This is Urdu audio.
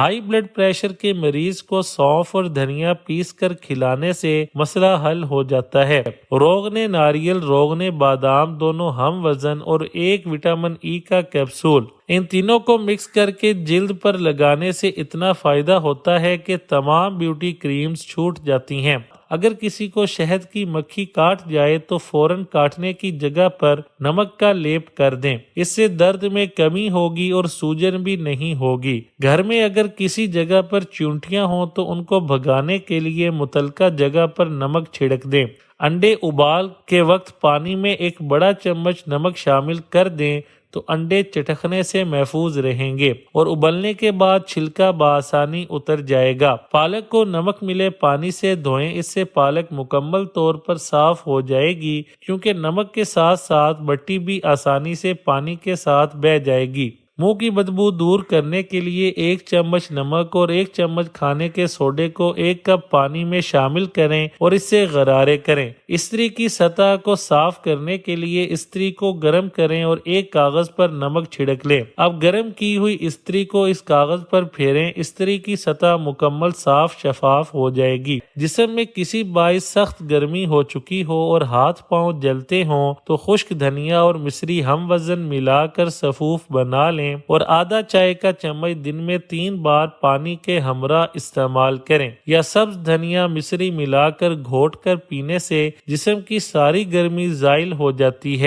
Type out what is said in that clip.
ہائی بلڈ پریشر کے مریض کو سونف اور دھنیا پیس کر کھلانے سے مسئلہ حل ہو جاتا ہے۔ روغن ناریل، روغن بادام دونوں ہم وزن اور ایک وٹامن ای کا کیپسول، ان تینوں کو مکس کر کے جلد پر لگانے سے اتنا فائدہ ہوتا ہے کہ تمام بیوٹی کریمز چھوٹ جاتی ہیں۔ اگر کسی کو شہد کی مکھی کاٹ جائے تو فوراً کاٹنے کی جگہ پر نمک کا لیپ کر دیں، اس سے درد میں کمی ہوگی اور سوجن بھی نہیں ہوگی۔ گھر میں اگر کسی جگہ پر چونٹیاں ہوں تو ان کو بھگانے کے لیے متعلقہ جگہ پر نمک چھڑک دیں۔ انڈے ابال کے وقت پانی میں ایک بڑا چمچ نمک شامل کر دیں تو انڈے چٹکنے سے محفوظ رہیں گے اور ابلنے کے بعد چھلکا بآسانی اتر جائے گا۔ پالک کو نمک ملے پانی سے دھوئیں، اس سے پالک مکمل طور پر صاف ہو جائے گی، کیونکہ نمک کے ساتھ ساتھ مٹی بھی آسانی سے پانی کے ساتھ بہہ جائے گی۔ منہ کی بدبو دور کرنے کے لیے 1 چمچ نمک اور 1 چمچ کھانے کے سوڈے کو 1 کپ پانی میں شامل کریں اور اس سے غرارے کریں۔ استری کی سطح کو صاف کرنے کے لیے استری کو گرم کریں اور ایک کاغذ پر نمک چھڑک لیں۔ اب گرم کی ہوئی استری کو اس کاغذ پر پھیریں، استری کی سطح مکمل صاف شفاف ہو جائے گی۔ جسم میں کسی باعث سخت گرمی ہو چکی ہو اور ہاتھ پاؤں جلتے ہوں تو خشک دھنیا اور مصری ہم وزن ملا کر سفوف بنا لیں اور آدھا چائے کا چمچ دن میں 3 بار پانی کے ہمراہ استعمال کریں، یا سبز دھنیا مصری ملا کر گھونٹ کر پینے سے جسم کی ساری گرمی زائل ہو جاتی ہے۔